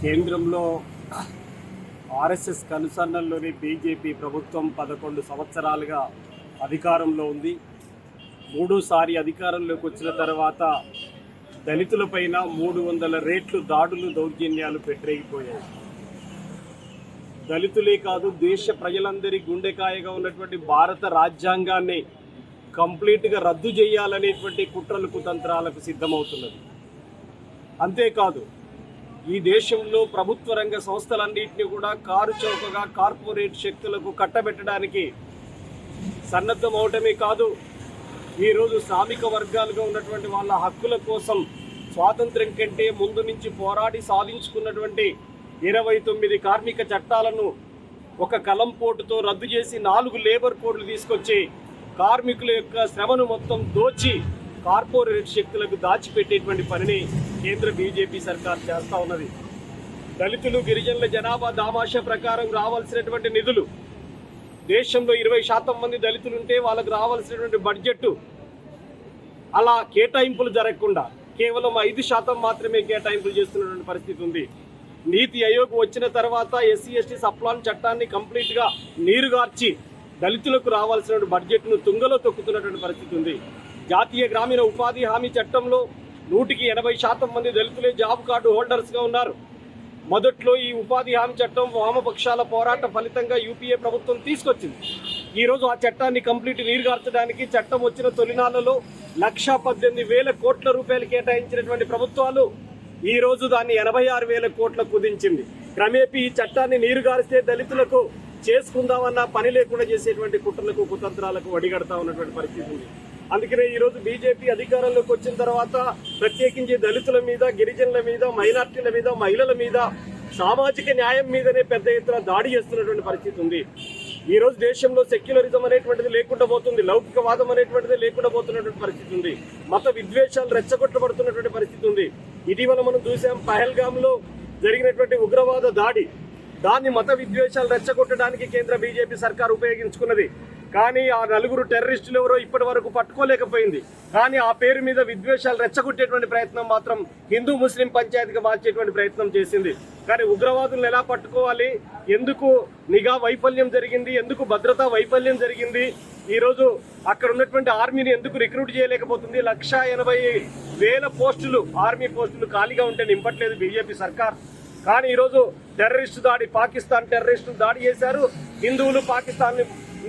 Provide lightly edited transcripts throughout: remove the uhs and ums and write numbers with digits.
కేంద్రంలో RSS కనుసన్నల్లోని BJP ప్రభుత్వం 11 సంవత్సరాలుగా అధికారంలో ఉంది. మూడోసారి అధికారంలోకి వచ్చిన తర్వాత దళితులపైన 300 రెట్లు దాడులు, దౌర్జన్యాలు పెట్టరేగిపోయాయి. దళితులే కాదు, దేశ ప్రజలందరి గుండెకాయగా ఉన్నటువంటి భారత రాజ్యాంగాన్ని కంప్లీట్గా రద్దు చేయాలనేటువంటి కుట్రలు, కుతంత్రాలకు సిద్ధమవుతున్నది. అంతేకాదు, ఈ దేశంలో ప్రభుత్వ రంగ సంస్థలన్నింటినీ కూడా కారు చౌకగా కార్పొరేట్ శక్తులకు కట్టబెట్టడానికి సన్నద్ధమవటమే కాదు, ఈరోజు శ్రామిక వర్గాలుగా ఉన్నటువంటి వాళ్ళ హక్కుల కోసం స్వాతంత్ర్యం కంటే ముందు నుంచి పోరాడి సాధించుకున్నటువంటి 29 కార్మిక చట్టాలను ఒక కలంపోటుతో రద్దు చేసి 4 లేబర్ కోడ్లు తీసుకొచ్చి కార్మికుల యొక్క శ్రమను మొత్తం దోచి కార్పొరేట్ శక్తులకు దాచిపెట్టేటువంటి పనిని కేంద్ర బీజేపీ సర్కార్ చేస్తూ ఉన్నది. దళితులు, గిరిజనుల జనాభా దామాషా ప్రకారం రావాల్సినటువంటి నిధులు, దేశంలో 20% మంది దళితులుంటే వాళ్ళకు రావాల్సినటువంటి బడ్జెట్ అలా కేటాయింపులు జరగకుండా కేవలం 5% మాత్రమే కేటాయింపులు చేస్తున్నటువంటి పరిస్థితి ఉంది. నీతి ఆయోగ్ వచ్చిన తర్వాత ఎస్సీ ఎస్టీ సప్లాన్ చట్టాన్ని కంప్లీట్గా నీరుగార్చి దళితులకు రావాల్సిన బడ్జెట్ను తుంగలో తొక్కుతున్నటువంటి పరిస్థితి ఉంది. జాతీయ గ్రామీణ ఉపాధి హామీ చట్టంలో 80% మంది దళితులే జాబ్ కార్డు హోల్డర్స్గా ఉన్నారు. మొదట్లో ఈ ఉపాధి హామీ చట్టం వామపక్షాల పోరాట ఫలితంగా యూపీఏ ప్రభుత్వం తీసుకొచ్చింది. ఈరోజు ఆ చట్టాన్ని కంప్లీట్ నీరుగార్చడానికి చట్టం వచ్చిన తొలినాళ్లలో 1,18,000 కోట్ల రూపాయలు కేటాయించినటువంటి ప్రభుత్వాలు ఈరోజు దాన్ని 86,000 కోట్ల కుదించింది. క్రమేపీ ఈ చట్టాన్ని నీరుగారిస్తే దళితులకు చేసుకుందామన్న పని లేకుండా చేసేటువంటి కుట్రలకు, కుతంత్రాలకు వడిగడతా ఉన్నటువంటి పరిస్థితి ఉంది. అందుకనే ఈరోజు బీజేపీ అధికారంలోకి వచ్చిన తర్వాత ప్రత్యేకించి దళితుల మీద, గిరిజనుల మీద, మైనార్టీల మీద, మహిళల మీద, సామాజిక న్యాయం మీదనే పెద్ద ఎత్తున దాడి చేస్తున్నటువంటి పరిస్థితి ఉంది. ఈరోజు దేశంలో సెక్యులరిజం అనేటువంటిది లేకుండా పోతుంది, లౌకికవాదం అనేటువంటిది లేకుండా పోతున్నటువంటి పరిస్థితి ఉంది. మత విద్వేషాలు రెచ్చగొట్టబడుతున్నటువంటి పరిస్థితి ఉంది. ఇటీవల మనం చూసాం, పహల్గామ్లో జరిగినటువంటి ఉగ్రవాద దాడి, దాన్ని మత విద్వేషాలు రెచ్చగొట్టడానికి కేంద్ర బీజేపీ సర్కార్ ఉపయోగించుకున్నది. కానీ ఆ 4 టెర్రరిస్టులు ఎవరో ఇప్పటి వరకు పట్టుకోలేకపోయింది. కానీ ఆ పేరు మీద విద్వేషాలు రెచ్చగొట్టేటువంటి ప్రయత్నం మాత్రం హిందూ ముస్లిం పంచాయతీగా మార్చేటువంటి ప్రయత్నం చేసింది. కానీ ఉగ్రవాదులను ఎలా పట్టుకోవాలి, ఎందుకు నిఘా వైఫల్యం జరిగింది, ఎందుకు భద్రతా వైఫల్యం జరిగింది, ఈరోజు అక్కడ ఉన్నటువంటి ఆర్మీని ఎందుకు రిక్రూట్ చేయలేకపోతుంది, 1,80,000 పోస్టులు, ఆర్మీ పోస్టులు ఖాళీగా ఉంటే నింపట్లేదు బీజేపీ సర్కార్. కానీ ఈరోజు టెర్రరిస్టు దాడి, పాకిస్తాన్ టెర్రరిస్టులు దాడి చేశారు. హిందువులు, పాకిస్తాన్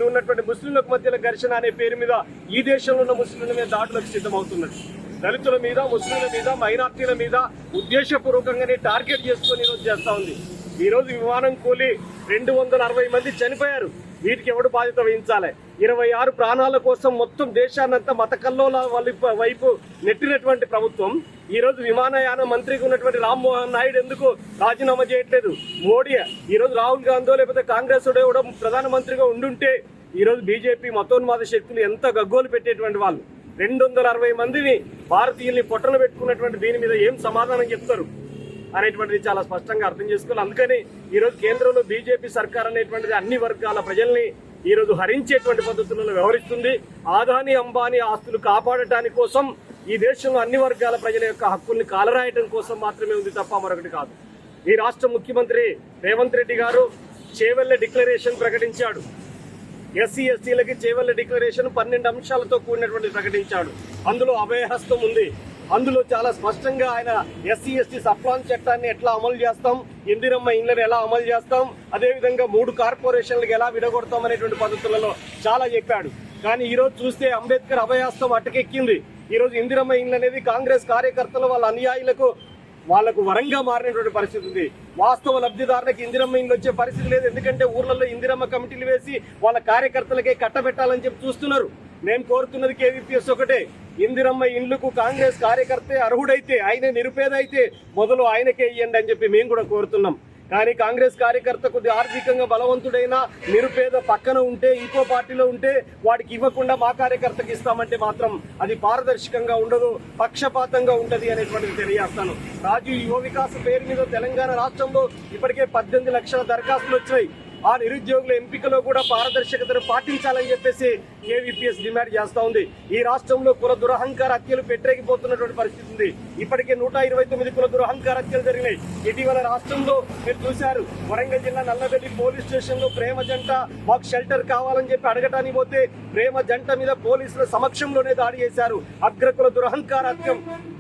ఉన్నటువంటి ముస్లింలకు మధ్యలో ఘర్షణ అనే పేరు మీద ఈ దేశంలో ఉన్న ముస్లింల మీద దాడులకు సిద్ధమవుతున్నది. దళితుల మీద, ముస్లింల మీద, మైనార్టీల మీద ఉద్దేశపూర్వకంగానే టార్గెట్ చేసుకొని ఈరోజు చేస్తా ఉంది. ఈరోజు విమానం కూలి 260 మంది చనిపోయారు. వీటికి ఎవడు బాధ్యత వహించాలి? 26 ప్రాణాల కోసం మొత్తం దేశాన్నంతా మత కల్లోల వైపు నెట్టినటువంటి ప్రభుత్వం ఈరోజు విమానయాన మంత్రిగా ఉన్నటువంటి రామ్మోహన్ నాయుడు ఎందుకు రాజీనామా చేయట్లేదు? మోడీ, ఈరోజు రాహుల్ గాంధీ లేకపోతే కాంగ్రెస్ ఎవడో ప్రధానమంత్రిగా ఉండుంటే ఈరోజు బీజేపీ మతోన్మాద శక్తులు ఎంత గగ్గోలు పెట్టేటువంటి వాళ్ళు. 260 మందిని భారతీయుల్ని పొట్టన పెట్టుకున్నటువంటి దీని మీద ఏం సమాధానం చెప్తారు అనేటువంటిది చాలా స్పష్టంగా అర్థం చేసుకోవాలి. అందుకని ఈరోజు కేంద్రంలో బీజేపీ సర్కార్ అనేటువంటిది అన్ని వర్గాల ప్రజల్ని ఈరోజు హరించేటువంటి పద్ధతులలో వ్యవహరిస్తుంది. ఆదాని, అంబానీ ఆస్తులు కాపాడటానికి కోసం ఈ దేశంలో అన్ని వర్గాల ప్రజల యొక్క హక్కుల్ని కాలరాయటం కోసం మాత్రమే ఉంది తప్ప మరొకటి కాదు. ఈ రాష్ట్ర ముఖ్యమంత్రి రేవంత్ రెడ్డి గారు చేవెళ్ల డిక్లరేషన్ ప్రకటించాడు. ఎస్సీ ఎస్టీలకి చేవెళ్ల డిక్లరేషన్ 12 అంశాలతో కూడినటువంటి ప్రకటించాడు. అందులో అభయహస్తం ఉంది. అందులో చాలా స్పష్టంగా ఆయన ఎస్సీ ఎస్టీ సప్లాన్ చట్టాన్ని ఎట్లా అమలు చేస్తాం, ఇందిరమ్మ ఇండ్లను ఎలా అమలు చేస్తాం, అదేవిధంగా 3 కార్పొరేషన్లకు ఎలా విడగొడతాం అనేటువంటి పద్ధతులలో చాలా చెప్పాడు. కానీ ఈరోజు చూస్తే అంబేద్కర్ అభయహస్తం అటకెక్కింది. ఈరోజు ఇందిరమ్మ ఇండ్లు అనేది కాంగ్రెస్ కార్యకర్తలు, వాళ్ళ అనుయాయులకు, వాళ్లకు వరంగా మారినటువంటి పరిస్థితి ఉంది. వాస్తవ లబ్ధిదారులకు ఇందిరమ్మ ఇండ్లు వచ్చే పరిస్థితి లేదు. ఎందుకంటే ఊర్లలో ఇందిరమ్మ కమిటీలు వేసి వాళ్ళ కార్యకర్తలకే కట్టబెట్టాలని చెప్పి చూస్తున్నారు. మేము కోరుతున్నది కేవీపీఎస్ ఒకటే, ఇందిరమ్మ ఇండ్లకు కాంగ్రెస్ కార్యకర్తే అర్హుడైతే, ఆయన నిరుపేద అయితే మొదలు ఆయనకే ఇవ్వండి అని చెప్పి మేము కూడా కోరుతున్నాం. కానీ కాంగ్రెస్ కార్యకర్త కొద్ది ఆర్థికంగా బలవంతుడైన నిరుపేద పక్కన ఉంటే, ఇంకో పార్టీలో ఉంటే వాడికి ఇవ్వకుండా మా కార్యకర్తకి ఇస్తామంటే మాత్రం అది పారదర్శకంగా ఉండదు, పక్షపాతంగా ఉంటది అనేటువంటిది తెలియజేస్తాను. రాజీవ్ యువ వికాస్ పేరు మీద తెలంగాణ రాష్ట్రంలో ఇప్పటికే 18 లక్షల దరఖాస్తులు వచ్చాయి. ఆ నిరుద్యోగుల ఎంపికలో కూడా పారదర్శకతను పాటించాలని చెప్పేసి కేవీపీఎస్ డిమాండ్ చేస్తా ఉంది. ఈ రాష్ట్రంలో కుల దురహంకార హత్యలు పెట్టరేగిపోతున్నటువంటి పరిస్థితి ఉంది. ఇప్పటికే 129 కుల దురహంకార హత్యలు జరిగినాయి. ఇటీవల రాష్ట్రంలో మీరు చూశారు, వరంగల్ జిల్లా నల్లబెల్లి పోలీస్ స్టేషన్ లో ప్రేమ జంట మాకు షెల్టర్ కావాలని చెప్పి అడగటానికి పోతే ప్రేమ జంట మీద పోలీసుల సమక్షంలోనే దాడి చేశారు. అగ్రకుల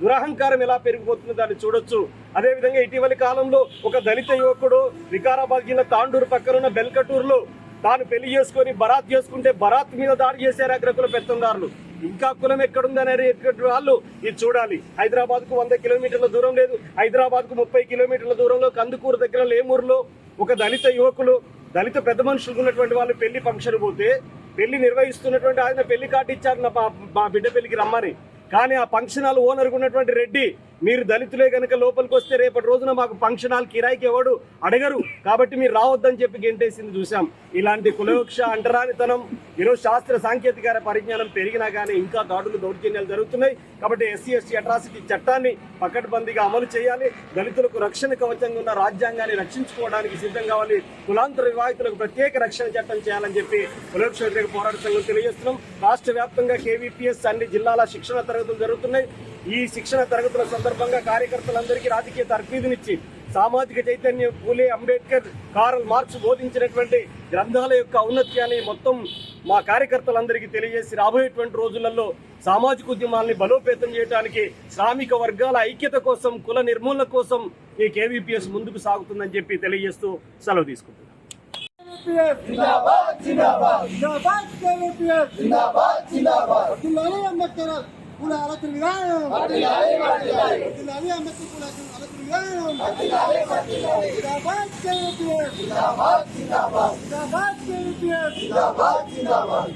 దురహంకారం ఎలా పెరిగిపోతుందో దాన్ని చూడొచ్చు. అదేవిధంగా ఇటీవలి కాలంలో ఒక దళిత యువకుడు వికారాబాద్ జిల్లా తాండూరు పక్కనున్న బెల్కటూరులో తాను పెళ్లి చేసుకుని బరాత్ చేసుకుంటే బరాత్ మీద దాడి చేశారు అగ్రకుల పెత్తందారులు. ఇంకా కులం ఎక్కడుందని వాళ్ళు ఇది చూడాలి. హైదరాబాద్ కు 100 కిలోమీటర్ల దూరం లేదు, హైదరాబాద్ కు 30 కిలోమీటర్ల దూరంలో కందుకూరు దగ్గర లేమూరులో ఒక దళిత యువకులు, దళిత పెద్ద మనుషులు ఉన్నటువంటి వాళ్ళు పెళ్లి ఫంక్షన్ పోతే పెళ్లి నిర్వహిస్తున్నటువంటి ఆయన పెళ్లి కార్డు ఇచ్చారు మా బిడ్డ పెళ్లికి రమ్మని. కానీ ఆ ఫంక్షన్ హాల్ ఓనర్ ఉన్నటువంటి రెడ్డి, మీరు దళితులే కనుక లోపలికి వస్తే రేపటి రోజున మాకు ఫంక్షన్ హాల్ కిరాయికి ఎవడు అడగరు కాబట్టి మీరు రావద్దని చెప్పి గెంటేసింది చూసాం. ఇలాంటి కులవృక్ష అంటరానితనం ఈరోజు శాస్త్ర సాంకేతిక పరిజ్ఞానం పెరిగినా కానీ ఇంకా దాడులు దౌర్జన్యాలు జరుగుతున్నాయి. కాబట్టి SC/ST అట్రాసిటీ చట్టాన్ని పకడ్బందీగా అమలు చేయాలి. దళితులకు రక్షణ కవచంగా ఉన్న రాజ్యాంగాన్ని రక్షించుకోవడానికి సిద్ధం కావాలి. కులాంతర వివాహితులకు ప్రత్యేక రక్షణ చట్టం చేయాలని చెప్పి కులవృక్ష వ్యతిరేక పోరాట సంఘం తెలియజేస్తున్నాం. రాష్ట్ర వ్యాప్తంగా KVPS అన్ని జిల్లాల శిక్షణ తరగతులు జరుగుతున్నాయి. ఈ శిక్షణ తరగతుల సందర్భంగా కార్యకర్తలందరికీ రాజకీయ తర్ఫీదునిచ్చి సామాజిక చైతన్యం, పూలే, అంబేద్కర్, కార్ల్ మార్క్స్ బోధించినటువంటి గ్రంథాల యొక్క ఔన్నత్యాన్ని మొత్తం మా కార్యకర్తలందరికీ తెలియజేసి రాబోయేటువంటి రోజులలో సామాజిక ఉద్యమాల్ని బలోపేతం చేయడానికి, శ్రామిక వర్గాల ఐక్యత కోసం, కుల నిర్మూలన కోసం ఈ KVPS ముందుకు సాగుతుందని చెప్పి తెలియజేస్తూ సెలవు తీసుకుంటున్నాను. पूरा अलग विधान जिंदाबाद जिंदाबाद जिंदाबाद जिंदाबाद जिंदाबाद